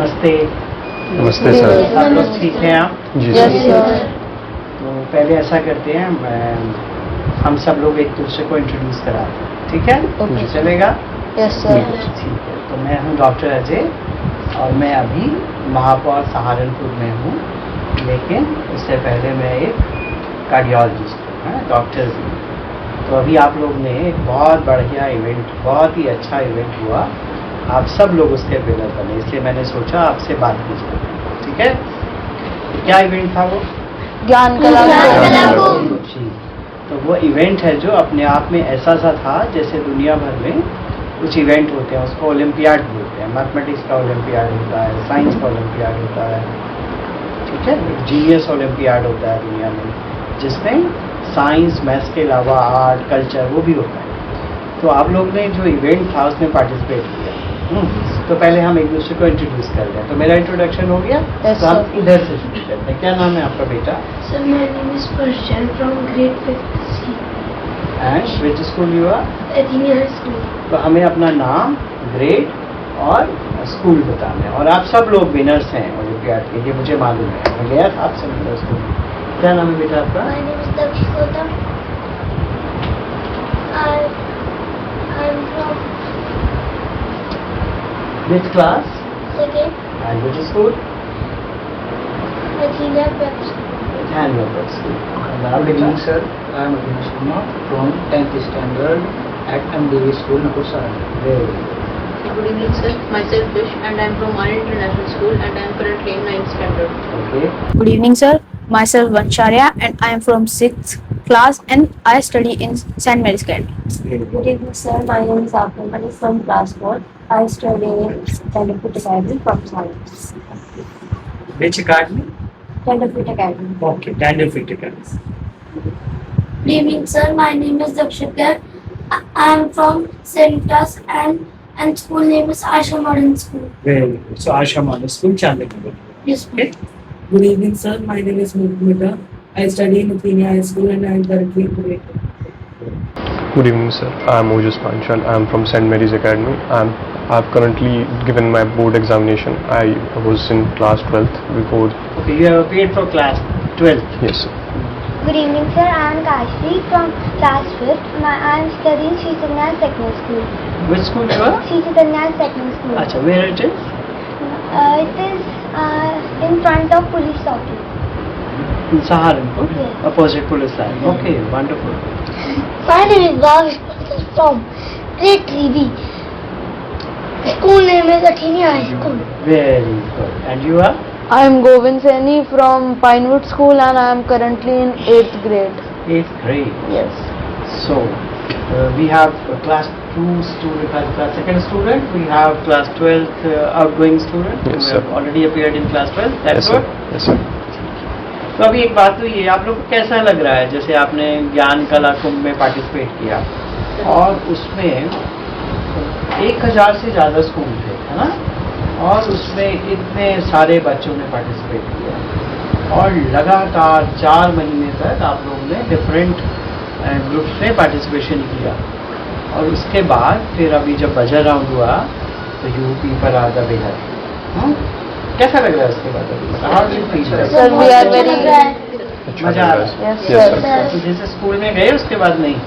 नमस्ते। नमस्ते सर। आप लोग ठीक हैं आप? जी यस सर। सर। तो पहले ऐसा करते हैं, हम सब लोग एक दूसरे को इंट्रोड्यूस कराते हैं, ठीक है? ओके। चलेगा? Yes sir. ठीक है। तो मैं हूँ डॉक्टर अजय और मैं अभी महापौर सहारनपुर में हूँ, लेकिन उससे पहले मैं एक कार्डियोलॉजिस्ट हूँ, डॉक्टर भी। तो अभी आप लोग ने एक बहुत बढ़िया इवेंट, बहुत ही अच्छा इवेंट हुआ, आप सब लोग उसके विनर बने, इसलिए मैंने सोचा आपसे बात की जाए, ठीक है? क्या इवेंट था वो? ज्ञान कला जी। तो वो इवेंट है जो अपने आप में ऐसा सा था जैसे दुनिया भर में कुछ इवेंट होते हैं, उसको ओलंपियाड बोलते हैं। मैथमेटिक्स का ओलंपियाड होता है, साइंस का ओलंपियाड होता है, ठीक है? एक जीनियस ओलंपियाड होता है दुनिया में, जिसमें साइंस, मैथ्स के अलावा आर्ट, कल्चर वो भी होता है। तो आप लोग ने जो इवेंट था उसमें पार्टिसिपेट किया। तो पहले हम एक दूसरे को इंट्रोड्यूस कर लें। तो मेरा इंट्रोडक्शन हो गया, Yes, तो हम sir. इधर से शुरू करते हैं। क्या नाम है आपका बेटा? Sir, my name is Prashant from grade 5th C, and which school you are? Athena High School. तो हमें अपना नाम, ग्रेड और स्कूल बताना है। और आप सब लोग विनर्स हैं ओलंपियाड के, ये मुझे मालूम है, मैं गया था आपसे मिला स्कूल। क्या नाम है बेटा आपका? My name is Daksh Gautam. I'm from which class 2nd and which school? Athena Prep School. And your school. Good evening, sir. I am Abhinav Sharma from 10th standard at MDV School, Napur Saran. Good evening, sir. Myself Vish, and I am from Anand International School, and I am currently in 9th standard. Okay. Good evening, sir. Myself Vansharya, and I am from 6th class, and I study in St. Mary's Academy. Good evening, sir. My name is Akhil from class 4. I study in Tenderfoot Academy from Science. Which academy? Tenderfoot Academy. Okay, Tenderfoot academy. Good evening, sir. My name is Dakshit. I am from St. Class and school name is Asha Modern School. Very good. So Asha model school Chandipur. Yes, Okay. Good evening, sir. My name is Mukmita. I study in Athena High School and I am currently in grade 2. Good evening, sir. I am Ojas Panchal. I am from St. Mary's Academy. I have currently given my board examination. I was in class 12th before. Okay, you have appeared for class 12th. Yes, sir. Good evening, sir. I am Kashvi from class 5th. I am studying Sri Chaitanya Secondary School. Which school you are? Sri Chaitanya Secondary School. अच्छा, where it is? It is in front of police office. In Saharanpur? Yes. Opposite police line. Okay, wonderful. My name is Bhavesh from grade 3B. School name is Athena High School. Very good. And you are? I am Govind Saini from Pinewood School, and I am currently in 8th grade. 8th grade. Yes. So, we have class 2 student, class 2nd student. We have class 12th outgoing student. Yes, who sir. have already appeared in class 12th. Yes, That's sir. good. Yes, sir. तो अभी एक बात तो ये, आप लोग को कैसा लग रहा है जैसे आपने ज्ञान कला कुंभ में पार्टिसिपेट किया और उसमें 1000 से ज़्यादा स्कूल थे, है ना? और उसमें इतने सारे बच्चों ने पार्टिसिपेट किया और लगातार 4 महीने तक आप लोगों ने डिफरेंट ग्रुप्स में पार्टिसिपेशन किया और उसके बाद फिर अभी जब बजट राउंड हुआ तो यूपी पर आ द विनर। कैसा लग रहा है उसके बाद अभी? How do you feel? Sir, we are very अच्छा मजा आ लग रहा रहा है? yes, Yes, sir. sir. तो जैसे स्कूल में गए उसके बाद नहीं?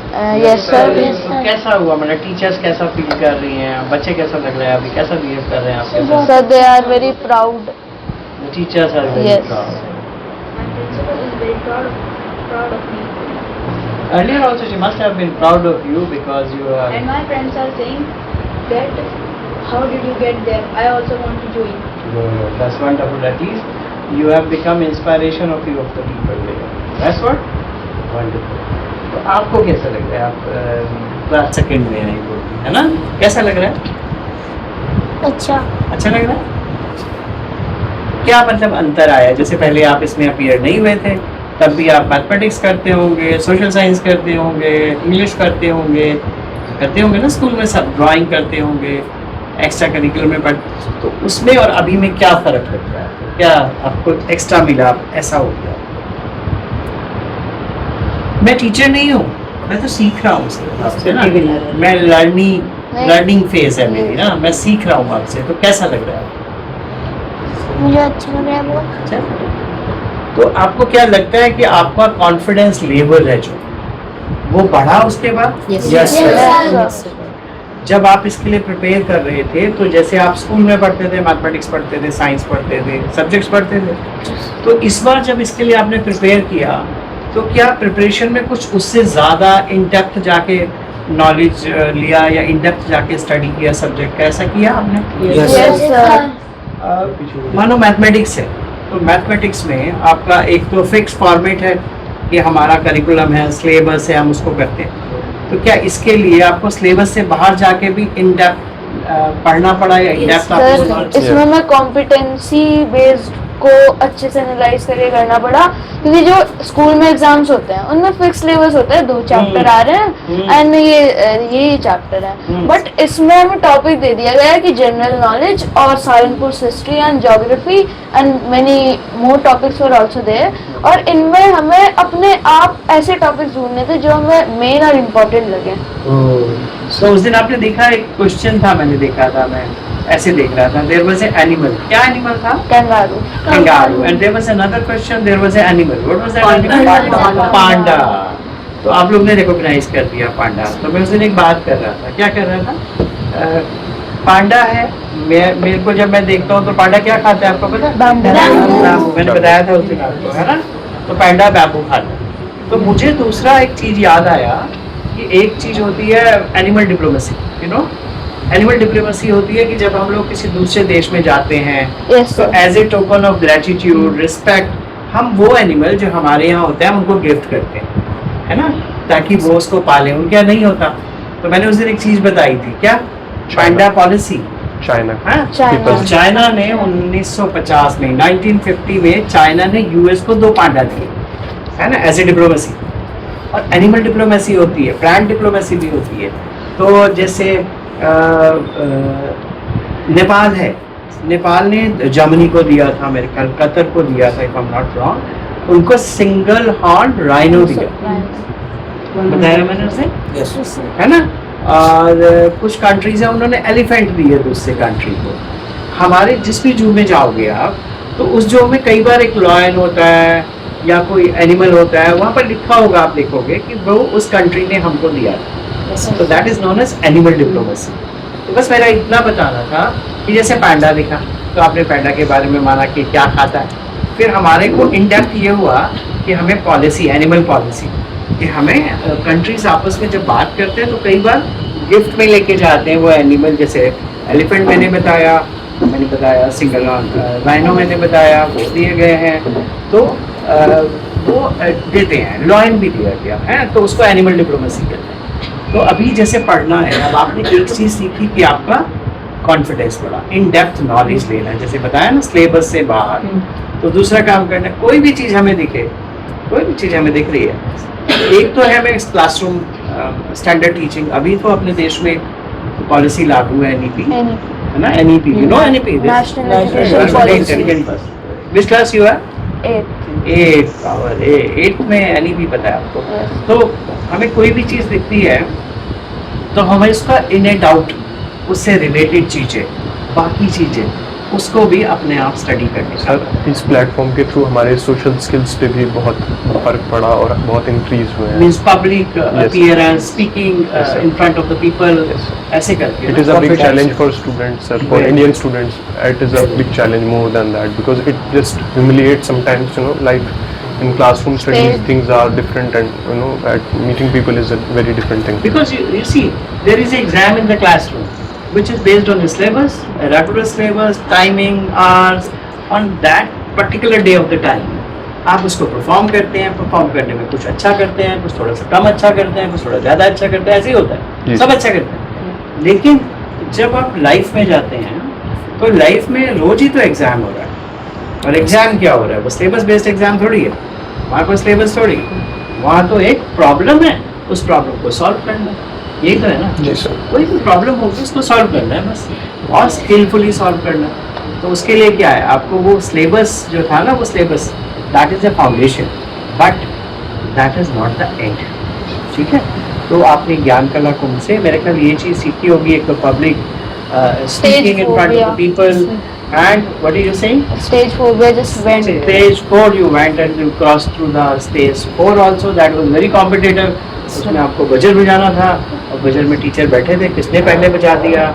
Yes, sir. तो कैसा हुआ, मतलब टीचर्स कैसा फील कर रही हैं, बच्चे कैसा लग रहा है अभी, कैसा बिहेव कर रहे हैं आपके साथ? Sir, they are very proud. Teachers are very Yes. Proud. My principal is very proud of me. Earlier also she must have been proud of you because you are. And my friends are saying that, how did you get there? I also want to join. That's wonderful. At least you have become inspiration of few of the people there. That's what? Wonderful. तो आपको कैसा लग रहा है? आप class second में आई हो, है ना? कैसा लग रहा है? अच्छा. अच्छा लग रहा है? क्या मतलब अंतर आया? जैसे पहले आप इसमें अपीयर नहीं हुए थे, तब भी आप मैथमेटिक्स करते होंगे, सोशल साइंस करते होंगे, इंग्लिश करते होंगे ना स्कूल में, सब ड्राइंग करते होंगे, एक्स्ट्रा करिकुलर में, बट तो उसमें और अभी में क्या फ़र्क लग रहा है? क्या आपको एक्स्ट्रा मिला, ऐसा हो गया? मैं टीचर नहीं हूँ, मैं तो सीख रहा हूँ आपसे ना, मैं लर्निंग फेज है मेरी ना, मैं सीख रहा हूँ आपसे, तो कैसा लग रहा है? मुझे अच्छा लग रहा है बहुत। अच्छा, तो आपको क्या लगता है कि आपका कॉन्फिडेंस लेवल है जो वो बढ़ा उसके बाद? Yes. Yes, sir. Yes, sir. जब आप इसके लिए प्रिपेयर कर रहे थे तो जैसे आप स्कूल में पढ़ते थे, मैथमेटिक्स पढ़ते थे, साइंस पढ़ते थे, सब्जेक्ट्स पढ़ते थे, तो इस बार जब इसके लिए आपने प्रिपेयर किया तो क्या प्रिपरेशन में कुछ उससे ज़्यादा इन डेप्थ जाके नॉलेज लिया या इन डेप्थ जाके स्टडी किया सब्जेक्ट का, ऐसा किया आपने? Yes. Yes, sir. मानो मैथमेटिक्स है तो मैथमेटिक्स में आपका एक तो फिक्स फॉर्मेट है कि हमारा करिकुलम है, सिलेबस है, हम उसको करते हैं, तो क्या इसके लिए आपको सिलेबस से बाहर जाके भी इन डेप्थ पढ़ना पड़ा या इन डेप्थ सर आपको? इसमें मैं कॉम्पिटेंसी बेस्ड को अच्छे से एनालाइज करके करना पड़ा, क्योंकि जो स्कूल में एग्जाम्स होते हैं उनमें फिक्स सिलेबस होता है, 2 चैप्टर आ रहे हैं एंड ये चैप्टर है, बट इसमें हमें टॉपिक दे दिया गया है कि जनरल नॉलेज और Saharanpur history and geography and many more topics were also there, और इनमें हमें अपने आप ऐसे टॉपिक्स ढूंढने थे जो हमें मेन और इम्पोर्टेंट लगे। तो उस दिन आपने देखा एक क्वेश्चन था, मैंने देखा था, मैं ऐसे देख रहा था, देयर वाज ए एनिमल, क्या एनिमल था? Kangaroo. Kangaroo. And there was another question, there was an animal. What was that animal? पांडा। तो आप लोग ने रिकॉग्नाइज कर दिया पांडा। तो मैं उस दिन एक बात कर रहा था, क्या कर रहा था? पांडा है, मेरे को जब मैं देखता हूँ तो पांडा क्या खाता है आपको पता है? बैम्बू। मैंने बताया था उस दिन आपको, है ना? तो पांडा बैम्बू खाता है। तो मुझे दूसरा एक चीज याद आया कि एक चीज होती है animal diplomacy, you know, animal diplomacy होती है कि जब हम लोग किसी दूसरे देश में जाते हैं Yes, तो sir. As a token of gratitude, respect, हम वो एनिमल जो हमारे यहाँ होता है हम उनको गिफ्ट करते हैं, है ना, ताकि वो उसको पाले, उनके यहाँ नहीं होता। तो मैंने उस दिन एक चीज बताई थी, क्या? पांडा पॉलिसी। China. हाँ? China. तो चाइना ने 1950 में, 1950 में चाइना ने यूएस को 2 पांडा दिए, है ना, एज ए डिप्लोमेसी। और एनिमल डिप्लोमेसी होती है, प्लांट डिप्लोमेसी भी होती है। तो जैसे नेपाल है, नेपाल ने जर्मनी को दिया था, मेरे ख्याल कतर को दिया था, if I am not wrong, उनको सिंगल हॉर्न राइनो दिया, बताया मैंने उसे, है ना। और कुछ कंट्रीज है उन्होंने एलिफेंट दिए दूसरे कंट्री को। हमारे जिस भी जू में जाओगे आप तो उस जू में कई बार एक लॉयन होता है या कोई एनिमल होता है, वहाँ पर लिखा होगा, आप देखोगे कि वो उस कंट्री ने हमको दिया था। तो that is known as animal diplomacy. तो बस मेरा इतना बताना था कि जैसे पैंडा दिखा तो आपने पैंडा के बारे में माना कि क्या खाता है, फिर हमारे को इन डेप्थ ये हुआ कि हमें पॉलिसी, एनिमल पॉलिसी, कि हमें कंट्रीज आपस में जब बात करते हैं तो कई बार गिफ्ट में लेके जाते हैं वो एनिमल, जैसे एलिफेंट मैंने बताया, सिंगल राइनो मैंने बताया, वो दिए गए हैं, तो वो देते हैं, लॉयन भी दिया गया है, तो उसको एनिमल डिप्लोमेसी कहते हैं। तो अभी जैसे पढ़ना है, अब आपने एक चीज सीखी कि आपका कॉन्फिडेंस बढ़ा, इन डेप्थ नॉलेज लेना है, जैसे बताया ना, सिलेबस से बाहर। तो दूसरा काम करना है, कोई भी चीज हमें दिखे, कोई भी चीज हमें दिख रही है, एक तो है मैं क्लासरूम स्टैंडर्ड टीचिंग, अभी तो अपने देश में पॉलिसी लागू है एनईपी, है ना, NEP, you know NEP, National Education Policy. Which class you are? 8th. 8 में एनईपी पता है आपको। तो हमें कोई भी चीज दिखती है तो हमें उसका इन ए डाउट, उससे रिलेटेड चीजें, बाकी चीजें, उसको भी अपने आप स्टडी करनी सर इस प्लेटफॉर्म के थ्रू हमारे सोशल स्किल्स पे भी बहुत फर्क पड़ा और बहुत इंक्रीज हुए हैं। Means public appearance, speaking in front of the people, ऐसे करके। It is a big challenge for students, sir. For Indian students, it is a big challenge more than that because it just humiliates sometimes. You know, like in classroom studies, things are different, and you know, at meeting people is a very different thing. Because you see, there is an exam in the classroom, which is based on the syllabus, a regular syllabus, timing, hours, on that particular day of the time. आप उसको perform करते हैं, perform करने में कुछ अच्छा करते हैं, कुछ थोड़ा सा कम अच्छा करते हैं, कुछ थोड़ा ज़्यादा अच्छा करते हैं, ऐसे ही होता है, सब अच्छा करते हैं। लेकिन जब आप लाइफ में जाते हैं तो लाइफ में रोज ही तो एग्जाम हो रहा है, और एग्जाम क्या हो रहा है, वो सिलेबस बेस्ड एग्जाम थोड़ी है, वहाँ पर सिलेबस थोड़ी, वहाँ तो एक प्रॉब्लम है, उस प्रॉब्लम को सॉल्व करना, यही तो है ना। जी सर। कोई भी प्रॉब्लम होगी उसको सॉल्व करना है बस, और स्किलफुली सॉल्व करना। तो उसके लिए क्या है, आपको वो सिलेबस जो था ना, वो syllabus that is the foundation, but that is not the end, ठीक है। तो आपने ज्ञान कला कुंभ से मेरे ख्याल ये चीज़ सीखी होगी, एक तो public speaking in front of people, And what are you saying? Stage 4 we just went. Stage 4 you went and you crossed through the stage 4 also. That was very competitive. उसमें आपको बजर बजाना था और बजर में teacher बैठे थे, किसने पहले बजा दिया,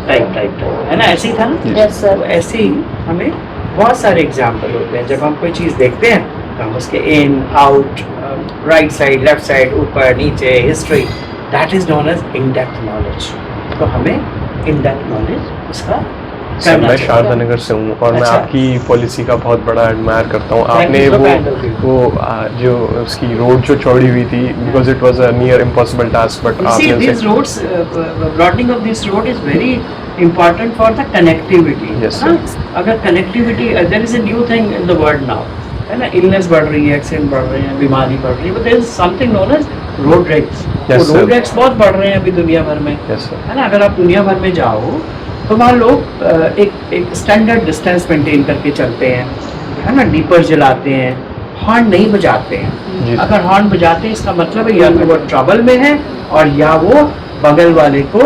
टाइप है ना, ऐसे ही था ना। Yes sir. तो ऐसे ही हमें बहुत सारे एग्जाम्पल होते हैं। जब हम कोई चीज़ देखते हैं तो हम उसके in out, right side, left side, ऊपर नीचे, history, that is known as in depth knowledge. तो हमें इन डेप्थ नॉलेज उसका सर करना मैं चाहिए। शारदा नगर से हूँ और मैं अच्छा। आपकी पॉलिसी का बहुत बड़ा एडमायर करता हूँ। Thank आपने you so kind of you. वो जो उसकी रोड जो चौड़ी हुई थी, because it was a near impossible task, but You see, आपने these उसे roads, broadening of this road is very important for the connectivity. Yes, हाँ? अगर connectivity, there is a new thing in the world now, है ना, illness बढ़ रही है, accident बढ़ रहे हैं, बीमारी बढ़ रही है, but there is something known as road wrecks. Yes, तो road sir. wrecks बहुत बढ़ रहे हैं अभी दुनिया भर में, यस सर, है ना। अगर आप दुनिया भर में जाओ तो वहाँ लोग एक स्टैंडर्ड डिस्टेंस मेंटेन करके चलते हैं, है ना, डीपर जलाते हैं, हॉर्न नहीं बजाते जी हैं। सर। अगर हॉर्न बजाते हैं इसका मतलब है या तो वो ट्रबल में है और या वो बगल वाले को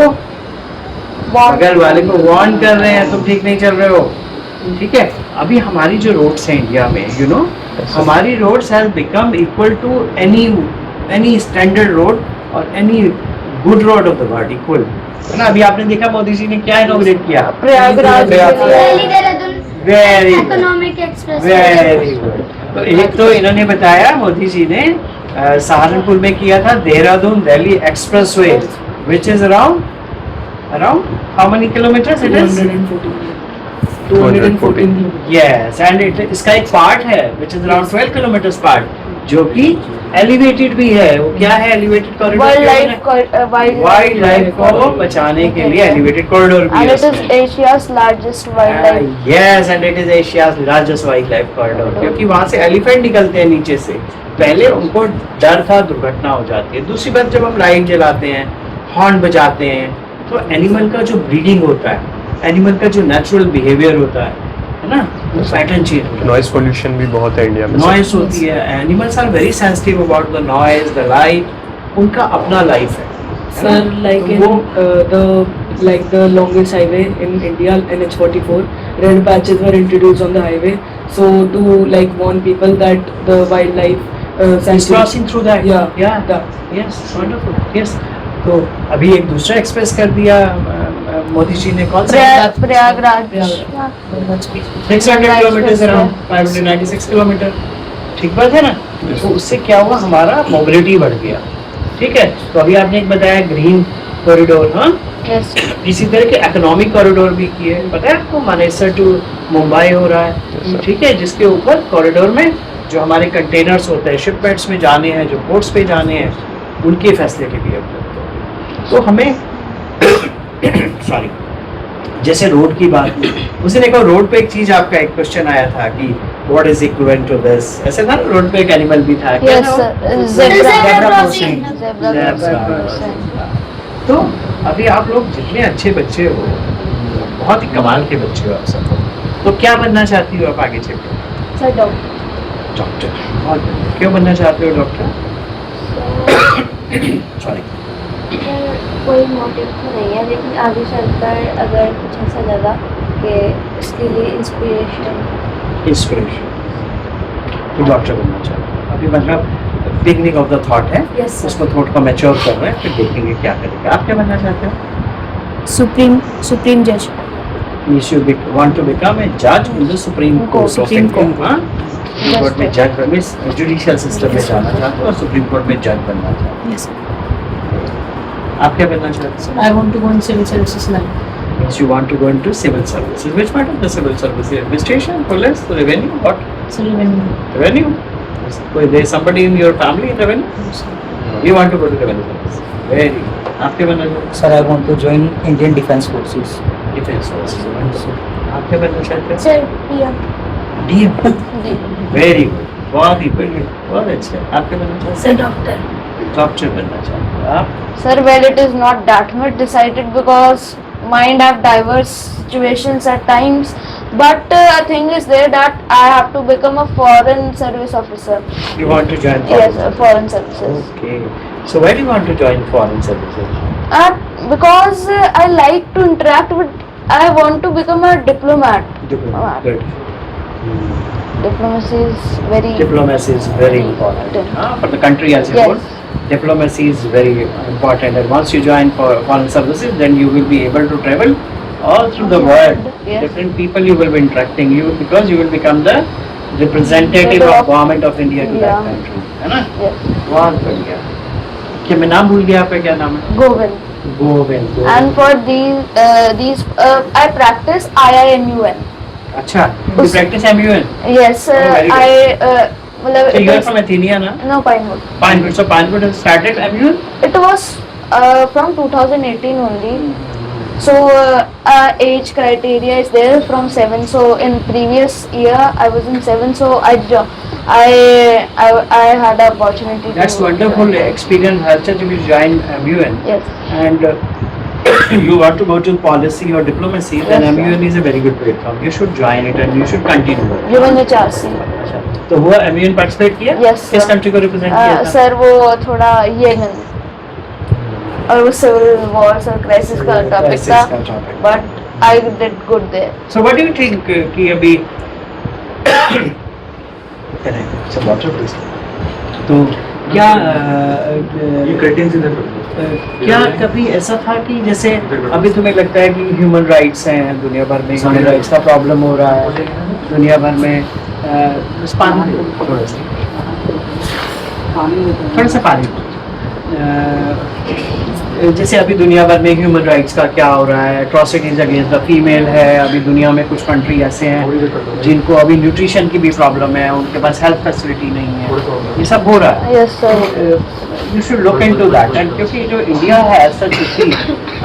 वार्न कर रहे हैं, तुम ठीक नहीं चल रहे हो, ठीक है। अभी हमारी जो रोड्स हैं इंडिया में, यू नो, हमारी roads has become equal to any standard road और any good road of the world, equal, है ना। अभी आपने देखा मोदी जी ने क्या इनॉग्रेट किया, प्रयागराज के लिए। Delhi Dehradun very economic express. Very good. तो एक तो इन्होंने बताया, मोदी जी ने सहारनपुर में किया था Dehradun Delhi expressway, which is around how many kilometres it is, 214 yes, and इसका एक पार्ट है which is around 12 kilometres part, जो कि एलिवेटेड भी है। वो क्या है एलिवेटेड कॉरिडोर? वाइल्ड लाइफ को बचाने के लिए एलिवेटेड कॉरिडोर भी and है it is उसमें। Asia's largest wildlife. Yes, and it is Asia's largest wildlife corridor, क्योंकि वहाँ से एलिफेंट निकलते हैं नीचे से। पहले उनको डर था दुर्घटना हो जाती है। दूसरी बात, जब हम लाइट जलाते हैं, हॉर्न बजाते हैं, तो एनिमल का जो ब्रीडिंग होता है, एनिमल का जो नेचुरल बिहेवियर होता है ना, वो पैटर्न चेंज होता है। नॉइज पोल्यूशन भी बहुत है इंडिया में सर। नॉइस होती है, animals are very sensitive about the noise, the light, उनका अपना लाइफ है। Sir, like in the longest highway in India, NH44, red patches were introduced on the highway, so to like warn people that the wildlife It's sanctuary. crossing through that. Yeah. Yes, wonderful. Yes. तो अभी एक दूसरा express कर दिया मोदी जी ने, कौन सा? Prayagraj. 600 kilometre around 596 kilometre, ठीक बात है ना। तो उससे क्या हुआ, हमारा मोबिलिटी बढ़ गया, ठीक है। तो अभी आपने एक बताया ग्रीन कॉरिडोर, हाँ, Yes. इसी तरह के इकोनॉमिक कॉरिडोर भी किए, पता है आपको, मानेसर टू मुंबई हो रहा है, ठीक है, जिसके ऊपर कॉरिडोर में जो हमारे कंटेनर्स होते हैं, शिपमेंट्स में जाने हैं, जो पोर्ट्स पे जाने हैं, उनकी फैसिलिटी भी उपलब्ध हो। तो हमें सॉरी, जैसे रोड की बात, उसे देखो रोड पे एक चीज, आपका एक क्वेश्चन आया था कि what is equivalent to this, ऐसे था ना, रोड पे एक एनिमल भी था, क्या Yes, था sir. वो? Zebra. Zebra crossing. crossing. Zebra Zebra crossing. crossing. तो अभी आप लोग जितने अच्छे बच्चे हो, बहुत ही कमाल के बच्चे हो आप सब, तो क्या बनना चाहती हो आप आगे चलकर? Sir, doctor. डॉक्टर। बहुत बढ़िया। क्यों बनना चाहते हो डॉक्टर? सॉरी, कोई मोटिव तो नहीं है, लेकिन आगे चलकर अगर कुछ ऐसा लगा कि इसके लिए इंस्पिरेशन। इंस्पिरेशन, तो डॉक्टर बनना चाहते हो। अभी मतलब बिगनिंग ऑफ द थॉट है, Yes, sir. उसको थॉट को मैच्योर कर रहे हैं, फिर देखेंगे क्या करेंगे। आप क्या बनना चाहते हो? सुप्रीम जज। Means you want to become a judge in the Supreme Court of Supreme India, Court. हाँ? Supreme Court में जज, मीन्स जुडिशियल सिस्टम में जाना चाहते हो और सुप्रीम कोर्ट में जज बनना चाहते Yes. हो। आप क्या बनना चाहते हो? I want to go in civil services line. Means you want to go into civil services. Which part of the civil services? Administration, police, revenue, what? So revenue. Revenue. There is somebody in your family in revenue? You want to go to revenue service. Very good. आप क्या बनना चाहते Sir, I want to join Indian Defence Forces. हो? Defence forces. आप क्या बनना चाहते हो? Sir, PM. DM. Very good, बहुत ही बढ़िया, बहुत अच्छा। आप क्या बनना चाहते Sir, doctor. हो? डॉक्टर बनना चाहते हो आप? Sir, well, it is not that much decided because mind have diverse situations at times. But thing is there that I have to become a foreign service officer. You want to join Yes, foreign foreign services. Okay. So why do you want to join foreign services? Because I like to interact with I want to become a diplomat. Diplomat. Good. Diplomacy is very Diplomacy is very important for the country as a Yes. whole. Diplomacy is very important, and once you join for foreign services, then you will be able to travel all through the world. Yes. Different people you will be interacting because you will become the representative of government of India to that Yeah. country, है ना? Yes. बहुत बढ़िया. क्या मैं नाम भूल गया, आपका क्या नाम है? Govind. Govind. And for these I practice IIMUN. अच्छा. You practice MUN. Yes, very good. I मतलब So it you are was- from Athenia, na? no Pinewood. Pinewood. So Pinewood has started MUN. It was from 2018 only. So age criteria is there from 7. So in previous year I was in 7. So I had the opportunity. That's to wonderful join. experience, Harshad, if you join MUN. Yes. And you want to go to policy or diplomacy, then Yes, sir. MUN is a very good platform. You should join it and you should continue. UNHRC. अच्छा, तो हुआ MUN participate किया? Yes, किस sir. Country को represent किया था? Sir वो थोड़ा येमेन और वो सिविल वॉर्स और क्राइसिस का टॉपिक Crisis था, का topic. But I did good there. So what do you think कि अभी Some water please. तो क्या क्या कभी ऐसा था कि जैसे अभी तुम्हें लगता है कि ह्यूमन राइट्स हैं दुनिया भर में, ह्यूमन राइट्स का प्रॉब्लम हो रहा है दुनिया भर में, थोड़ा सा पानी जैसे अभी दुनिया भर में ह्यूमन राइट्स का क्या हो रहा है, एट्रोसिटीज अगेंस्ट द फीमेल है, अभी दुनिया में कुछ कंट्री ऐसे हैं जिनको अभी न्यूट्रिशन की भी प्रॉब्लम है, उनके पास हेल्थ फैसिलिटी नहीं है, ये सब हो रहा है. Yes sir. You should look into that. And क्योंकि जो इंडिया है ऐसा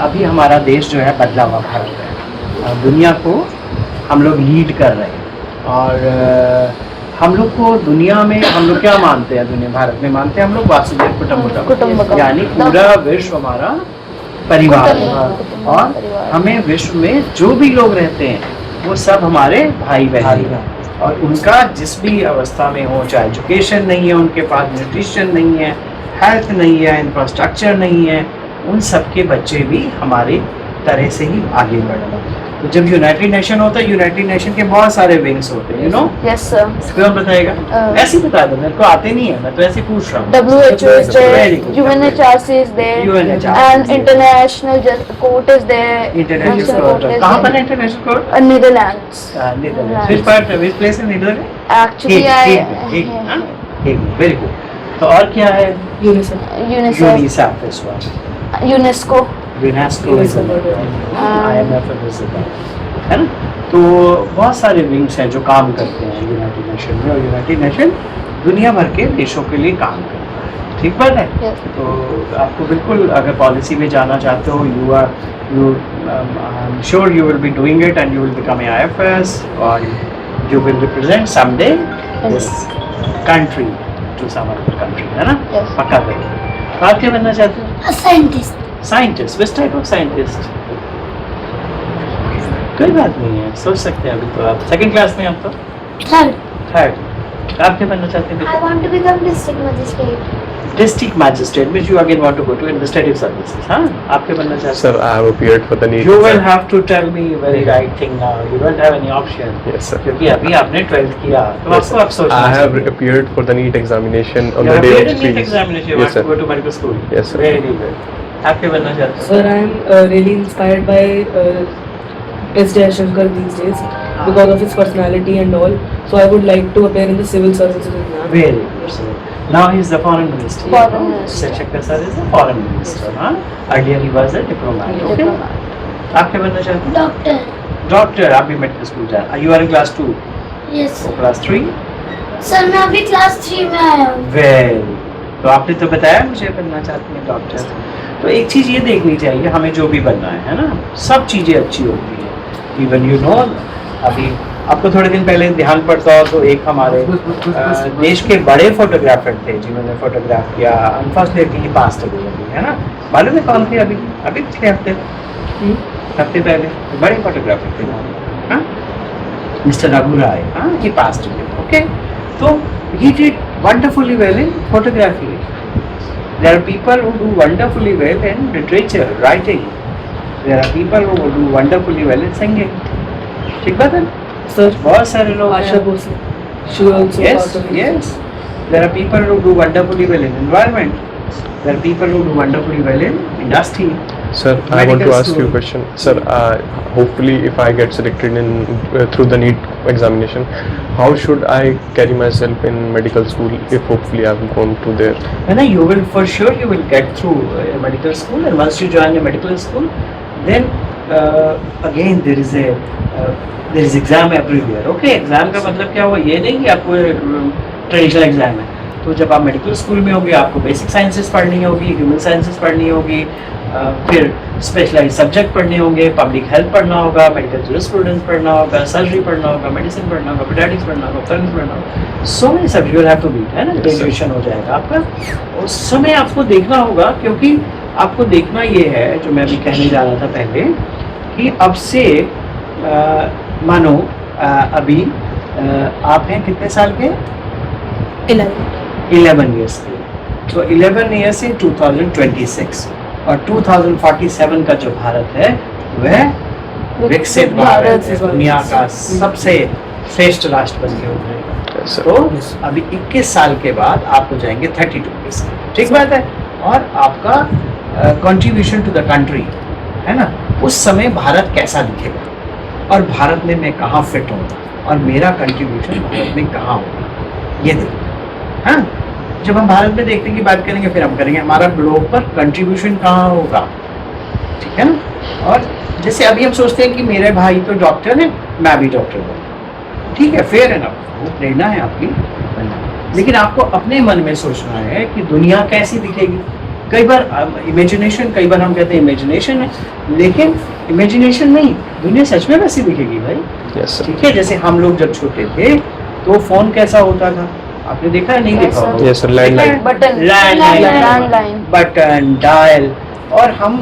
अभी हमारा देश जो है बदला हुआ भारत है, दुनिया को हम लोग लीड कर रहे हैं और हम लोग को दुनिया में हम लोग क्या मानते हैं, दुनिया भारत में मानते हैं हम लोग वासुदेव कुटुंबकम, कुटुंबकम. यानी पूरा विश्व हमारा परिवार है और परिवार. हमें विश्व में जो भी लोग रहते हैं वो सब हमारे भाई बहन हैं और उनका जिस भी अवस्था में हो, चाहे एजुकेशन नहीं है उनके पास, न्यूट्रिशन नहीं है, हेल्थ नहीं है, इंफ्रास्ट्रक्चर नहीं है, उन सब के बच्चे भी हमारे तरह से ही आगे बढ़ रहे हैं. तो जब यूनाइटेड नेशन होता है, यूनाइटेड नेशन के बहुत सारे विंग्स होते हैं, यू नो. Yes sir. कौन बताएगा? ऐसे ही बता दो, मेरे को आते नहीं है, मैं तो ऐसे पूछ रहा हूँ. WHO is Very there, good. UNHRC is there, UNHRC and is there. international court is there. International court is कहाँ पर there. है इंटरनेशनल कोर्ट? Netherlands. नीदरलैंड. Which part? Which place in Netherlands? Actually, very good. तो और क्या है? UNICEF. UNICEF, यूनिसेफ इस बार, UNESCO. UNESCO is IMF is है ना. तो बहुत सारे विंग्स हैं जो काम करते हैं यूनाइटेड नेशन में और यूनाइटेड नेशन दुनिया भर के देशों के लिए काम करता है. ठीक बात है. Yes. तो आपको बिल्कुल अगर पॉलिसी में जाना चाहते हो, you I'm sure you will be doing it and you will become a IFS or you will represent someday this country to some other country, है ना. Yes. पक्का करेंगे. आप क्या बनना चाहते हो? A scientist. Scientist. which type of scientist? कोई बात नहीं है, सोच सकते हैं. अभी तो आप सेकंड क्लास में, आप तो Third. थर्ड. आप क्या बनना चाहते हैं? I want to become district magistrate. District magistrate which you again want to go to administrative services. हाँ, आप क्या बनना चाहते Sir, I have appeared for the हैं? NEET. You will exam. have to tell me very right thing now. You don't have any option. Yes, sir. क्योंकि अभी आपने 12th किया, तो Yes, आपको अब सोचना I have चाहिए. appeared for the NEET examination on You the have day appeared of in NEET release. examination. You Yes, want to sir. go to medical school. Yes, sir. Very good. आप क्या बनना चाहते हैं? Sir, I am really inspired by S. Jayashankar these days because of his personality and all. So I would like to appear in the civil services exam. Very good, sir. Now he is the foreign minister. Foreign minister. Shankar sir is the foreign minister. हाँ? Earlier he was a diplomat. Okay. Diplomat. आप क्या बनना चाहते हैं? Doctor. Doctor. आप भी medical school जा. You are in class 2 Yes. or class 3? Sir मैं अभी क्लास 3 में आया हूँ. वेल. तो आपने तो बताया मुझे बनना चाहती हैं डॉक्टर. तो एक चीज़ ये देखनी चाहिए, हमें जो भी बनना है ना, सब चीज़ें अच्छी होती हैं. इवन यू नो, अभी आपको थोड़े दिन पहले ध्यान पड़ता हो तो एक हमारे देश के बड़े फोटोग्राफर थे जिन्होंने फोटोग्राफ किया, अनफॉर्चुनेटली पास्ट अवे अभी, है ना. मालूम है कौन थे? अभी अभी पिछले हफ्ते पहले बड़े फोटोग्राफर थे, मिस्टर रघु राय. हाँ, ही पास्ट अवे. ओके. तो he did wonderfully well in photography. There are people who do wonderfully well in literature, writing. There are people who do wonderfully well in singing. ठीक बात है. Sir, बहुत सारे लोग Asha हैं. Bhosle. She also Yes, part of it. yes. There are people who do wonderfully well in environment. There are people who do wonderfully well in industry. Sir, I want Medical to ask you school. a question. Sir, hopefully if I get selected in through the NEET examination, how should I carry myself in medical school if hopefully I've gone to there? And you will, for sure, you will get through medical school, and once you join a medical school, then again there is exam everywhere. Okay, exam का मतलब क्या हुआ? ये नहीं कि आपको traditional exam है. तो जब आप मेडिकल स्कूल में होगी, आपको बेसिक साइंसेस पढ़नी होगी, ह्यूमन साइंसेस पढ़नी होगी, फिर स्पेशलाइज सब्जेक्ट पढ़ने होंगे, पब्लिक हेल्थ पढ़ना होगा, मेडिकल जूरिस्प्रूडेंस पढ़ना होगा, सर्जरी पढ़ना होगा, मेडिसिन पढ़ना होगा, पेडियाट्रिक्स पढ़ना होगा, ऑप्थेल्मिक्स पढ़ना होगा. So many subject you have to beat, है ना. ग्रेजुएशन हो जाएगा आपका. उस समय आपको देखना होगा, क्योंकि आपको देखना ये है, जो मैं अभी कहने जा रहा था पहले, कि अब से मानो अभी आप हैं कितने साल के? 11 years के. तो 11 years in 2026 और 2047 का जो भारत है वह विकसित भारत है, दुनिया का सबसे श्रेष्ठ राष्ट्र बन के उभरेगा. Yes, sir. तो अभी 21 साल के बाद आप हो जाएंगे 32 के साल. ठीक बात है. और आपका कंट्रीब्यूशन टू द कंट्री है ना, उस समय भारत कैसा दिखेगा और भारत में मैं कहाँ फिट हूँ और मेरा कंट्रीब्यूशन भारत में कहाँ होगा, ये देखो. हाँ, जब हम भारत में देखने की बात करेंगे फिर हम करेंगे हमारा ग्लोब पर कंट्रीब्यूशन कहाँ होगा. ठीक है ना. और जैसे अभी हम सोचते हैं कि मेरे भाई तो डॉक्टर है, मैं भी डॉक्टर हूँ. ठीक है, फेयर है ना, वो प्रेरणा है आपकी. लेकिन आपको अपने मन में सोचना है कि दुनिया कैसी दिखेगी. कई बार इमेजिनेशन, कई बार हम कहते हैं इमेजिनेशन है, लेकिन इमेजिनेशन नहीं, दुनिया सच में वैसी दिखेगी भाई. Yes, sir. ठीक है. जैसे हम लोग जब छोटे थे तो फोन कैसा होता था, आपने देखा है? नहीं देखा होगा. Yes, sir. Landline. Button, landline, button, dial. और हम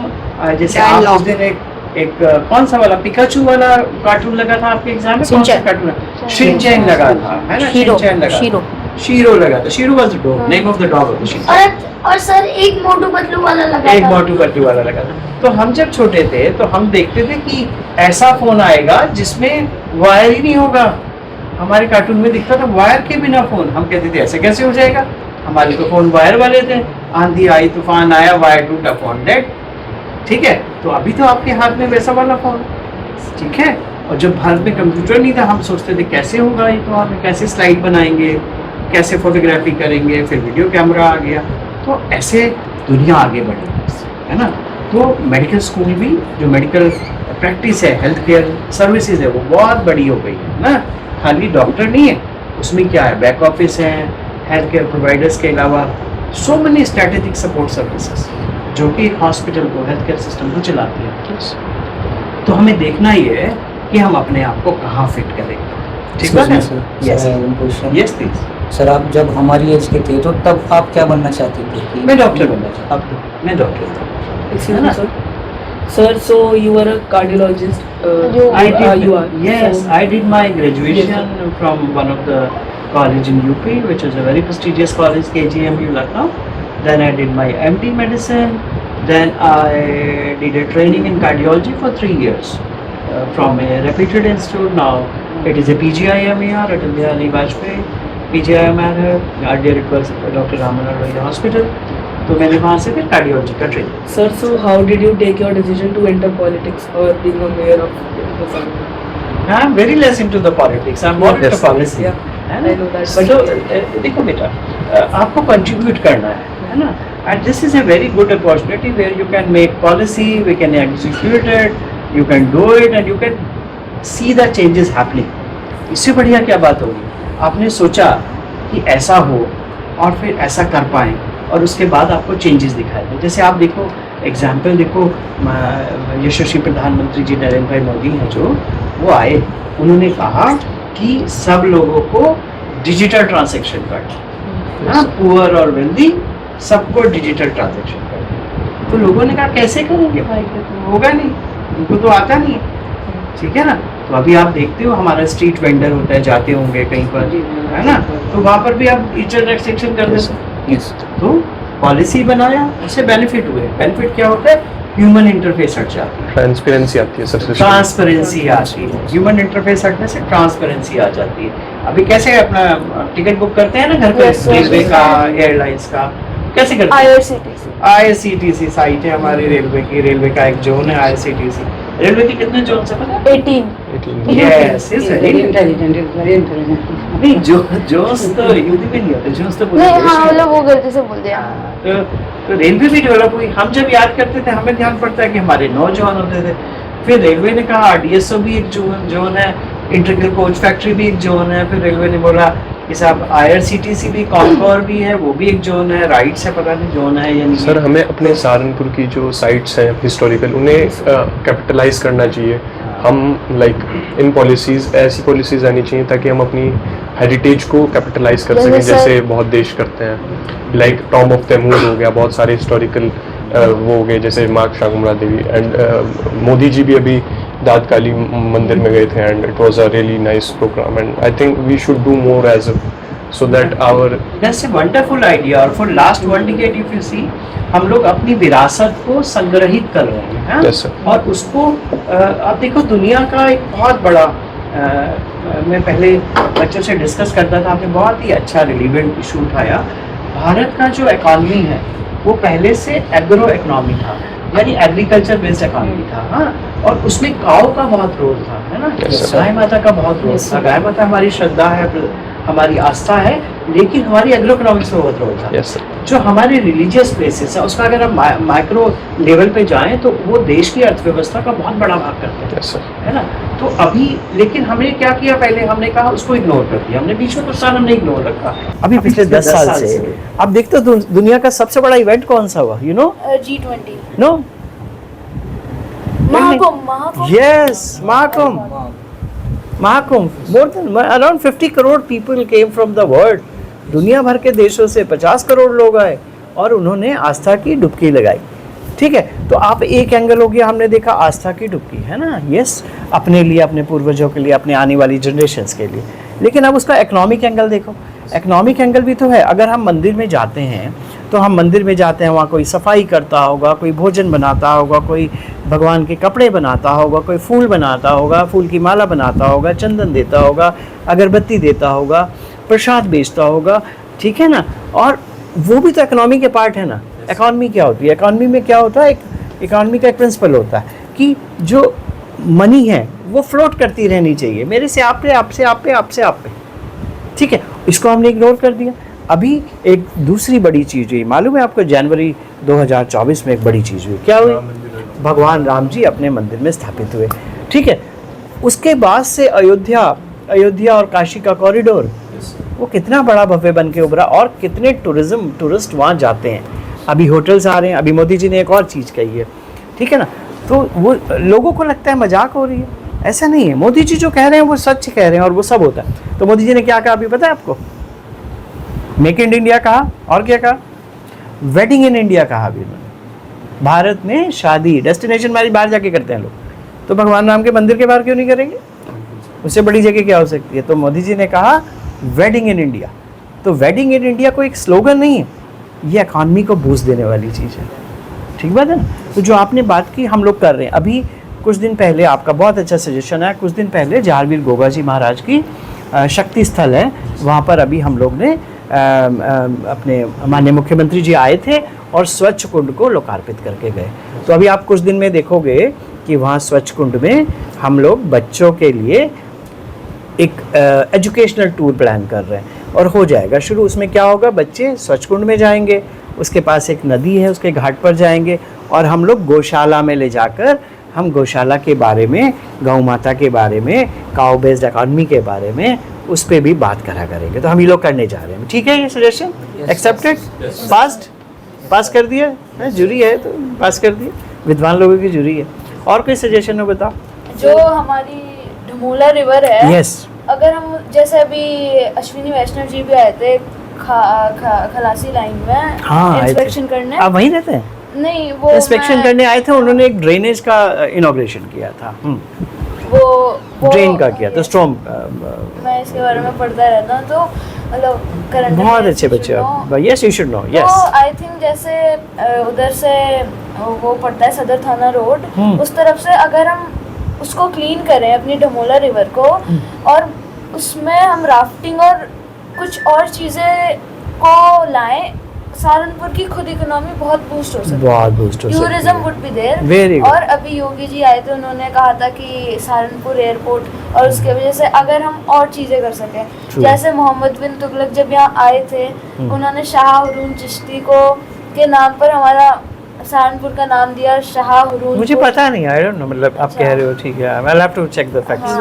जैसे आप उस दिन एक कौन सा वाला पिकाचू वाला कार्टून लगा था आपके एग्जाम में? कौन सा कार्टून? शिनचैन लगा था, है ना. शिनचैन लगा, शीरो लगा था. Shero was the dog, name of the dog of the Shinchan. और सर एक मोटू पतलू वाला लगा एक था. मोटू पतलू वाला लगा था. तो हम जब छोटे थे तो हम देखते थे कि ऐसा फोन आएगा जिसमें वायर ही नहीं होगा. हमारे कार्टून में दिखता था वायर के बिना फोन. हम कहते थे ऐसे कैसे हो जाएगा, हमारे तो फोन वायर वाले थे. आंधी आई, तूफान आया, वायर टूटा, फोन डेड. ठीक है. तो अभी तो आपके हाथ में वैसा वाला फोन. ठीक है. और जब भारत में कंप्यूटर नहीं था, हम सोचते थे कैसे होगा ये, तो हम कैसे स्लाइड बनाएंगे, कैसे फोटोग्राफी करेंगे, फिर वीडियो कैमरा आ गया. तो ऐसे दुनिया आगे बढ़ी, है ना. तो मेडिकल स्कूल भी, जो मेडिकल प्रैक्टिस है, हेल्थ केयर सर्विसेज है, वो बहुत बड़ी हो गई है ना. खाली डॉक्टर नहीं है, उसमें क्या है, बैक ऑफिस है, हेल्थ केयर प्रोवाइडर्स के अलावा so many strategic support services जो कि हॉस्पिटल को, हेल्थ केयर सिस्टम को चलाती है. तो हमें देखना ही है कि हम अपने आप को कहाँ फिट करें. ठीक है. Yes please. सर, आप जब हमारी एज के थे तो तब आप क्या बनना चाहते थे? मैं डॉक्टर बनना चाहता हूँ. मैं डॉक्टर था. Excuse me, sir. Sir, so you are a cardiologist. You are. Yes, So, I did my graduation from one of the college in UP, which is a very prestigious college, KGMU Lucknow. Then I did my MD medicine. Then I did a training in cardiology for 3 years from a reputed institute. Now it is a PGIMER, Atal Bihari Vajpayee PGIMER है. Earlier it was Dr. Ramanath Roy Hospital. तो मैंने वहाँ से फिर cardiology का training. sir, so how did you take your decision to enter politics or being a mayor of the family? I am very less into the politics. I am more into policy. Yeah, है I ना. know that. So देखो बेटा, आपको contribute करना है ना. And this is a very good opportunity where you can make policy, we can execute it, you can do it, and you can see the changes happening. इससे बढ़िया क्या बात होगी. आपने सोचा कि ऐसा हो और फिर ऐसा कर पाएं और उसके बाद आपको चेंजेस दिखाई दें. जैसे आप देखो, एग्जाम्पल देखो, यशस्वी प्रधानमंत्री जी नरेंद्र भाई मोदी हैं जो, वो आए, उन्होंने कहा कि सब लोगों को डिजिटल ट्रांजैक्शन करना, पुअर और वेल्दी सबको डिजिटल ट्रांजैक्शन करना. तो लोगों ने कहा कैसे करेंगे भाई, तो होगा नहीं, उनको तो आता नहीं है. ठीक है ना. तो अभी आप देखते हो हमारा स्ट्रीट वेंडर होता है, जाते होंगे कहीं पर, है ना, तो वहाँ पर भी आप डिजिटल ट्रांजैक्शन कर देते हो. तो पॉलिसी बनाया, उससे बेनिफिट हुए. बेनिफिट क्या होता है, ह्यूमन इंटरफेस हट जाती है. ट्रांसपेरेंसी आती है सर सिस्टम। ट्रांसपेरेंसी आती है, ह्यूमन इंटरफेस हटने से ट्रांसपेरेंसी आ जाती है। अभी कैसे अपना टिकट बुक करते हैं ना घर पे, Yes, yes, रेलवे yes. का, एयरलाइंस का, कैसे करते हैं? IRCTC IRCTC साइट है हमारी रेलवे की, रेलवे का एक जोन है IRCTC। रेलवे के कितने जोन है पता है? 18 yes, is very intelligent, is very intelligent. नहीं जोश तो हिंदी में नहीं होते, जोश तो पूरे नहीं, देश हाँ में। मतलब वो गलती से बोल दिया। तो रेलवे भी डेवलप हुई। हम जब याद करते थे हमें ध्यान पड़ता है कि हमारे 9 जोन होते थे, फिर रेलवे ने कहा RDSO भी एक जोन है, इंटीग्रल कोच फैक्ट्री भी एक जोन है, फिर रेलवे ने बोला कि साहब IRCTC भी, कॉन्कोर भी है, वो भी एक जोन है, राइट्स है, पता नहीं जोन है या नहीं। सर हमें अपने सहारनपुर की जो साइट्स हैं हिस्टोरिकल, उन्हें कैपिटलाइज करना चाहिए। हम लाइक इन पॉलिसीज, ऐसी पॉलिसीज आनी चाहिए ताकि हम अपनी हेरिटेज को कैपिटलाइज कर सकें, जैसे जैसे बहुत देश करते हैं। लाइक टॉम ऑफ तैमूर हो गया, बहुत सारे हिस्टोरिकल वो हो गए, जैसे माँ शाकुंतला देवी। एंड मोदी जी भी अभी दाद काली मंदिर में गए थे, and it was a really nice programme, and I think we should do more as so that our That's a wonderful idea। और for last 1 decade if you see, हम लोग अपनी विरासत को संग्रहित कर रहे हैं, हाँ? Yes, sir. और उसको आप देखो दुनिया का एक बहुत बड़ा मैं पहले बच्चों से डिस्कस करता था, आपने बहुत ही अच्छा रिलीवेंट इशू उठाया। भारत का जो इकॉनमी है वो पहले से एग्रो इकोनॉमी था, यानी एग्रीकल्चर बेस्ड इकोनॉमी था, हाँ? और उसमें काऊ का बहुत रोल था, है ना? Yes, sir. गाय माता का बहुत रोल था। गाय माता हमारी श्रद्धा है, हमारी आस्था है, लेकिन हमारी एग्रो इकोनॉमिक्स में बहुत रोल था। yes sir. जो हमारे रिलीजियस प्लेसेस है उसका अगर हम माइक्रो लेवल पे जाएं तो वो देश की अर्थव्यवस्था का बहुत बड़ा भाग करते हैं, Yes, sir. है ना? तो अभी लेकिन हमने क्या किया, पहले हमने कहा उसको इग्नोर कर दिया, हमने बीच में कुछ साल हमने इग्नोर रखा। अभी पिछले 10 साल से आप देखते हो दुनिया का सबसे बड़ा इवेंट कौन सा हुआ, you know? G20 no, Mahakumbh yes, Mahakumbh. More than around 50 crore people came from the world. दुनिया भर के देशों से 50 करोड़ लोग आए और उन्होंने आस्था की डुबकी लगाई। ठीक है, तो आप एक एंगल हो गया, हमने देखा आस्था की डुबकी, है ना? यस, अपने लिए, अपने पूर्वजों के लिए, अपने आने वाली जनरेशन्स के लिए। लेकिन अब उसका इकोनॉमिक एंगल देखो, इकोनॉमिक एंगल भी तो है। अगर हम मंदिर में जाते हैं तो हम मंदिर में जाते हैं, वहाँ कोई सफाई करता होगा, कोई भोजन बनाता होगा, कोई भगवान के कपड़े बनाता होगा, कोई फूल बनाता होगा, फूल की माला बनाता होगा, चंदन देता होगा, अगरबत्ती देता होगा, प्रसाद बेचता होगा, ठीक है ना? और वो भी तो इकोनॉमी के पार्ट है ना। इकोनॉमी क्या होती है? इकोनॉमी में क्या होता है, एक इकोनॉमी का एक प्रिंसिपल होता है कि जो मनी है वो फ्लोट करती रहनी चाहिए, मेरे से आप पे, आपसे आप पे, आपसे आप पे। ठीक है, इसको हमने इग्नोर कर दिया। अभी एक दूसरी बड़ी चीज़ हुई, मालूम है आपको? जनवरी 2024 में एक बड़ी चीज़ हुई। क्या हुई? भगवान राम जी अपने मंदिर में स्थापित हुए। ठीक है, उसके बाद से अयोध्या और काशी का कॉरिडोर, वो कितना बड़ा भव्य बन के उभरा, और कितने टूरिस्ट वहाँ जाते हैं। अभी होटल्स आ रहे हैं। अभी मोदी जी ने एक और चीज़ कही है, ठीक है ना? तो वो लोगों को लगता है मजाक हो रही है, ऐसा नहीं है। मोदी जी जो कह रहे हैं वो सच कह रहे हैं और वो सब होता है। तो मोदी जी ने क्या कहा अभी पता है आपको? मेक इन इंडिया कहा, और क्या कहा? वेडिंग इन इंडिया कहा अभी उन्होंने। भारत में शादी, डेस्टिनेशन मैरिज बाहर जाके करते हैं लोग, तो भगवान राम के मंदिर के बाहर क्यों नहीं करेंगे? उससे बड़ी जगह क्या हो सकती है? तो मोदी जी ने कहा वेडिंग इन इंडिया। तो वेडिंग इन इंडिया कोई एक स्लोगन नहीं है, ये इकॉनमी को बूस्ट देने वाली चीज़ है। ठीक बात है ना? तो जो आपने बात की हम लोग कर रहे हैं। अभी कुछ दिन पहले आपका बहुत अच्छा सजेशन है, कुछ दिन पहले जहालवीर गोगा जी महाराज की शक्ति स्थल है, वहाँ पर अभी हम लोग ने अपने माननीय मुख्यमंत्री जी आए थे और स्वच्छ कुंड को लोकार्पित करके गए। तो अभी आप कुछ दिन में देखोगे कि वहाँ स्वच्छ कुंड में हम लोग बच्चों के लिए एक एजुकेशनल टूर प्लान कर रहे हैं और हो जाएगा शुरू। उसमें क्या होगा, बच्चे स्वच्छ कुंड में जाएंगे, उसके पास एक नदी है, उसके घाट पर जाएंगे और हम लोग गौशाला में ले जाकर हम गौशाला के बारे में, गौ माता के बारे में, काउ बेस्ड इकॉनमी के बारे में, उस पर भी बात करा करेंगे। तो हम ये लोग करने जा रहे हैं। ठीक है, ये सजेशन एक्सेप्टेड? पास कर दिया है, जूरी है तो पास कर दिया, विद्वान लोगों की जूरी है। और कोई सजेशन हो बताओ? जो हमारी ढमोला रिवर है, यस, अगर हम जैसे अभी अश्विनी वैष्णव जी भी आए थे खलासी लाइन में, हाँ, इंस्पेक्शन करने। आप वहीं रहते हैं? नहीं, वो इंस्पेक्शन करने आए थे, उन्होंने एक ड्रेनेज का इनॉग्रेशन किया था। वो ड्रेन का किया था, स्टॉर्म। मैं इसके बारे में पढ़ता रहता हूँ, तो मतलब करंट बहुत अच्छे बच्चे आप। Yes, you should know. तो यस, आई थिंक जैसे उधर से वो पड़ता है सदर थाना रोड, उस तरफ से अगर हम उसको क्लीन करें अपनी डमोला रिवर को, और उसमें हम राफ्टिंग और कुछ और चीज़ें को लाएं, सहारनपुर की खुद इकोनॉमी बहुत बूस्ट हो सकती है, बहुत boost हो सकती है। Tourism would be there. Very good. और अभी योगी जी आए थे, उन्होंने कहा था कि सहारनपुर एयरपोर्ट, और उसके वजह से अगर हम और चीज़ें कर सकें, जैसे मोहम्मद बिन तुगलक जब यहाँ आए थे, उन्होंने शाह हुरून चिश्ती को के नाम पर हमारा सहारनपुर का नाम दिया शाह हुरून। मुझे पता नहीं, आई डोंट नो, मतलब आप कह रहे हो, ठीक है, I will have to check the facts.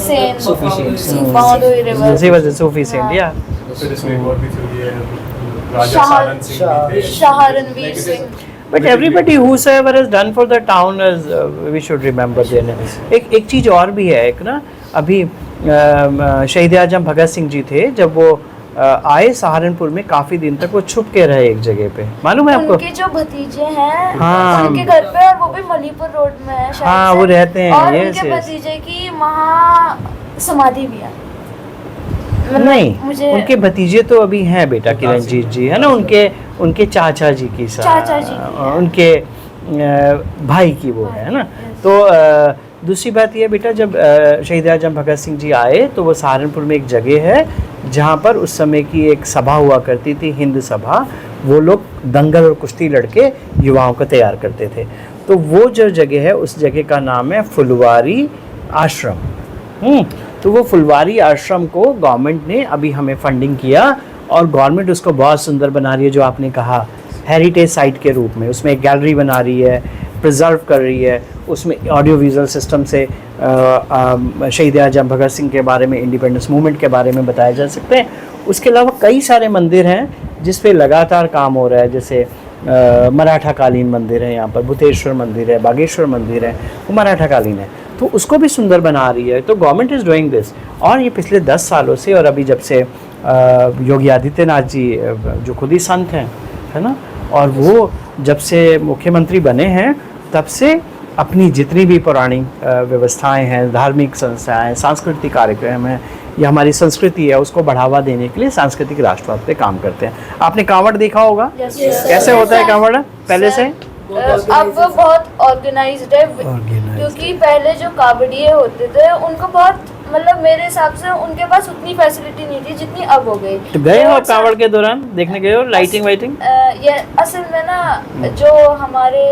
Saint Sufi saints. Bahadur river। He was a Sufi saint, yeah. फिर इसमें एक और भी फिर ये राजा शाह- सालन सिंह भी थे। Shah Ranveer Singh. But everybody whosoever has done for the town is we should remember their name. एक चीज़ और भी है, एक ना अभी शहीद आजम भगत सिंह जी थे, जब वो आए सहारनपुर में, काफ़ी दिन तक वो छुप के रहे एक जगह पे, मालूम है आपको? उनके जो भतीजे हैं, हाँ। उनके घर पे, और वो भी मलीपुर रोड में है शायद हाँ, से। वो रहते हैं, और yes, उनके yes. भतीजे की महा समाधि भी है। मतलब नहीं, मुझे उनके भतीजे तो अभी हैं बेटा, किरणजीत जी है ना, उनके चाचा जी की चाचा जी की है। उनके भाई की वो है ना। तो दूसरी बात ये बेटा, जब शहीद आजम भगत सिंह जी आए तो वो सहारनपुर में एक जगह है जहाँ पर उस समय की एक सभा हुआ करती थी, हिंद सभा। वो लोग दंगल और कुश्ती लड़के युवाओं को तैयार करते थे। तो वो जो जगह है, उस जगह का नाम है फुलवारी आश्रम। तो वो फुलवारी आश्रम को गवर्नमेंट ने अभी हमें फंडिंग किया, और गवर्नमेंट उसको बहुत सुंदर बना रही है, जो आपने कहा हेरिटेज साइट के रूप में। उसमें एक गैलरी बना रही है, प्रिजर्व कर रही है, उसमें ऑडियो विजुअल सिस्टम से शहीद आजम भगत सिंह के बारे में, इंडिपेंडेंस मूवमेंट के बारे में बताया जा सकते हैं। उसके अलावा कई सारे मंदिर हैं जिस पे लगातार काम हो रहा है, जैसे मराठा कालीन मंदिर है यहाँ पर, भूतेश्वर मंदिर है, बागेश्वर मंदिर है, वो मराठा कालीन है, तो उसको भी सुंदर बना रही है। तो गवर्नमेंट इज़ डूइंग दिस, और ये पिछले 10 सालों से, और अभी जब से योगी आदित्यनाथ जी जो खुद ही संत हैं, है ना, और वो जब से मुख्यमंत्री बने हैं, तब से अपनी जितनी भी पौराणिक व्यवस्थाएं हैं, धार्मिक संस्थाएं, सांस्कृतिक कार्यक्रम हैं, या हमारी संस्कृति है, उसको बढ़ावा देने के लिए सांस्कृतिक राष्ट्रवाद पे काम करते हैं। आपने कांवड़ देखा होगा, कैसे होता है कांवड़ पहले से? अब वो बहुत ऑर्गेनाइज्ड है, क्योंकि पहले जो कावड़िए होते थे उनको बहुत, मतलब मेरे हिसाब से उनके पास उतनी फैसिलिटी नहीं थी जितनी अब हो गई। तो गए हो आप कांवड़ के दौरान देखने गए हो लाइटिंग वाइटिंग? ये असल में ना, जो हमारे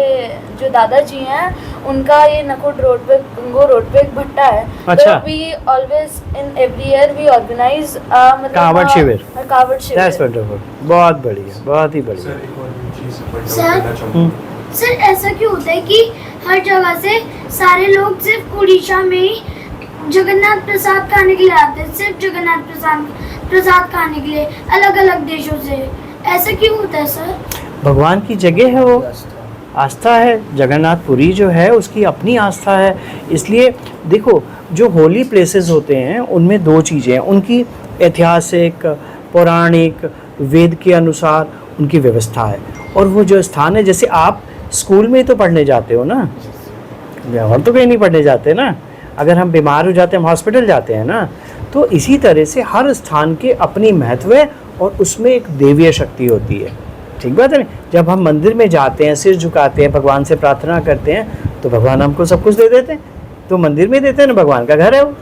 जो दादाजी हैं, उनका ये नकुड रोड पे, गंगो रोड पे एक भट्टा है। अच्छा। तो we always in every year we organise मतलब कांवड़ शिविर। कांवड़ शिविर। दैट्स वंडरफुल, बहुत बढ़िया, बहुत ही बढ़िया। सर, एक और भी चीज़ पॉइंट आउट सर? करना चाहूँगा। सर ऐसा क्यों होता है कि हर जगह से सारे लोग सिर्फ उड़ीसा में ही जगन्नाथ प्रसाद खाने के लिए आते हैं, सिर्फ जगन्नाथ प्रसाद खाने के लिए, अलग अलग देशों से? ऐसा क्यों होता है सर? भगवान की जगह है, वो आस्था है। जगन्नाथपुरी जो है उसकी अपनी आस्था है। इसलिए देखो, जो होली प्लेसेस होते हैं उनमें दो चीज़ें हैं, उनकी ऐतिहासिक, पौराणिक, वेद के अनुसार उनकी व्यवस्था है, और वो जो स्थान है, जैसे आप स्कूल में तो पढ़ने जाते हो ना, और तो कहीं नहीं पढ़ने जाते ना, अगर हम बीमार हो जाते हैं हम हॉस्पिटल जाते हैं ना, तो इसी तरह से हर स्थान के अपनी महत्व है, और उसमें एक देवीय शक्ति होती है। ठीक बात है ना? जब हम मंदिर में जाते हैं, सिर झुकाते हैं, भगवान से प्रार्थना करते हैं, तो भगवान हमको सब कुछ दे देते हैं। तो मंदिर में देते हैं ना, भगवान का घर है वो,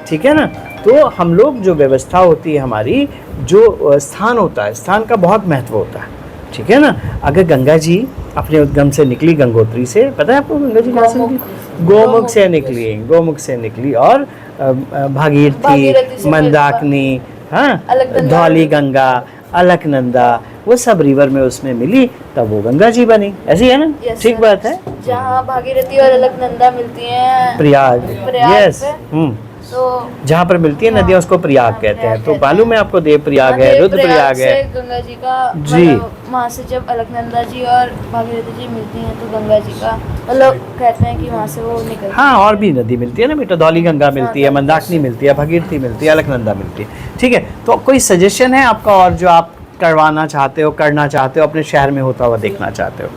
ठीक है ना। तो हम लोग जो व्यवस्था होती है हमारी, जो स्थान होता है, स्थान का बहुत महत्व होता है, ठीक है ना। अगर गंगा जी अपने उद्गम से निकली गंगोत्री से, पता है आपको गंगा जी कहाँ से निकली? गोमुख से निकली, गोमुख से निकली, और भागीरथी, से मंदाकिनी, हाँ, अलकनंदा। धौली गंगा, अलकनंदा, वो सब रिवर में उसमें मिली, तब वो गंगा जी बनी। ऐसी है ना? Yes, ठीक sir. बात है। जहाँ भागीरथी और अलकनंदा मिलती हैं प्रयाग, प्रयाग यस, पे। तो जहाँ पर मिलती है नदियाँ उसको प्रयाग कहते हैं। प्रयाग तो कहते मालूम है आपको, देव प्रयाग है, रुद्र प्रयाग से है। गंगा जी का, जी। मतलब वहाँ से जब अलकनंदा जी और भागीरथी जी मिलती हैं, तो गंगा जी का, मतलब कहते हैं कि वहाँ से वो निकलती हाँ, और भी नदी मिलती है ना बेटा, धौली गंगा मिलती है, मंदाकिनी मिलती है, भागीरथी मिलती है, अलकनंदा मिलती है। ठीक है, तो कोई सजेशन है आपका, और जो आप करवाना चाहते हो, करना चाहते हो, अपने शहर में होता हुआ देखना चाहते हो?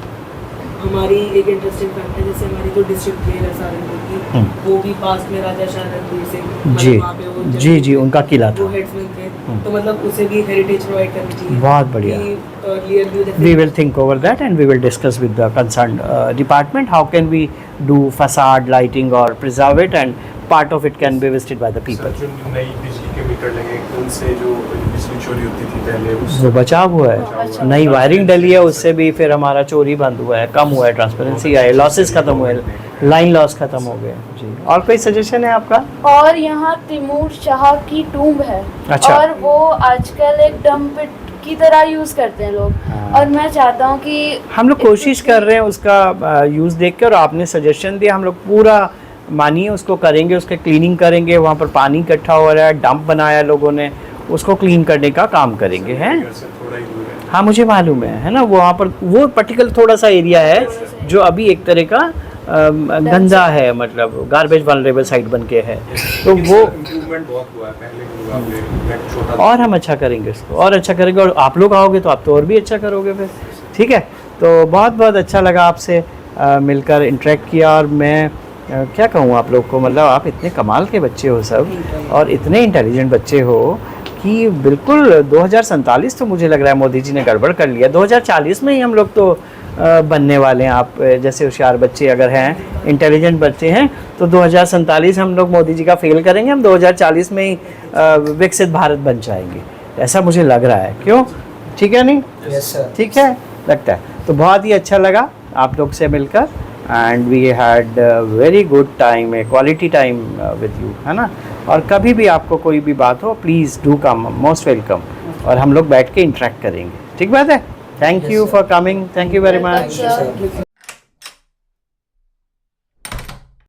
हमारी एक इंटरेस्टिंग फैक्ट है, जैसे हमारी जो डिस्ट्रिक्ट जेल है सहारनपुर की, वो भी पास में राजा शाह रणवीर सिंह, जी वहाँ पे वो जी जी, उनका किला वो था। हेड्समैन थे। तो मतलब उसे भी हेरिटेज प्रोवाइड करनी चाहिए। बहुत बढ़िया। We will think over that and we will discuss with the concerned department how can we do facade lighting or preserve it, and part of it can be visited by the people. जो नई बिजली के metre लगे उनसे जो बिजली चोरी होती थी पहले वो बचाव हुआ है, नई वायरिंग डली है, उससे भी फिर हमारा चोरी बंद हुआ है, कम हुआ है, ट्रांसपेरेंसी आई, लॉसेस खत्म हुए, लाइन लॉस खत्म हो गए जी। और कोई सजेशन है आपका? और यहाँ तैमूर शाह की टूम्ब है। अच्छा। और वो आजकल एक डंप पिट की तरह यूज करते हैं लोग। हाँ। और मैं चाहता हूँ कि हम लोग कोशिश कर रहे हैं उसका यूज़ देख के, और आपने सजेशन दिया, हम लोग पूरा मानिए उसको करेंगे, उसके क्लीनिंग करेंगे। वहाँ पर पानी इकट्ठा हो रहा है, डंप बनाया लोगों ने, उसको क्लीन करने का काम करेंगे हैं। थोड़ा ही दूर है। हाँ मुझे मालूम है ना, वो वहाँ पर वो पर्टिकुलर थोड़ा सा एरिया है जो अभी एक तरह का गंदा है, मतलब गार्बेज वल्नरेबल साइट बन के है, तो वो इम्प्रूवमेंट बहुत हुआ है पहले के मुकाबले, नेट छोटा और हम अच्छा करेंगे इसको, और अच्छा करेंगे, और आप लोग आओगे तो आप तो और भी अच्छा करोगे फिर। ठीक है, तो बहुत बहुत अच्छा लगा आपसे मिलकर, इंटरेक्ट किया। और मैं क्या कहूँ आप लोग को, मतलब आप इतने कमाल के बच्चे हो सब, और इतने इंटेलिजेंट बच्चे हो कि बिल्कुल 2047 तो मुझे लग रहा है मोदी जी ने गड़बड़ कर लिया। 2040 में ही हम लोग तो बनने वाले हैं। आप जैसे होशियार बच्चे अगर हैं, इंटेलिजेंट बच्चे हैं, तो 2047 हम लोग मोदी जी का फेल करेंगे, हम 2040 में ही विकसित भारत बन जाएंगे, ऐसा मुझे लग रहा है। क्यों? ठीक है नहीं? Yes sir. ठीक है, लगता है। तो बहुत ही अच्छा लगा आप लोग से मिलकर, and we had very good time, a quality time with you, है ना। और कभी भी आपको कोई भी बात हो, please do come, most welcome, और हम लोग बैठ के इंटरेक्ट करेंगे। ठीक बात है? Thank you for coming, thank you very much.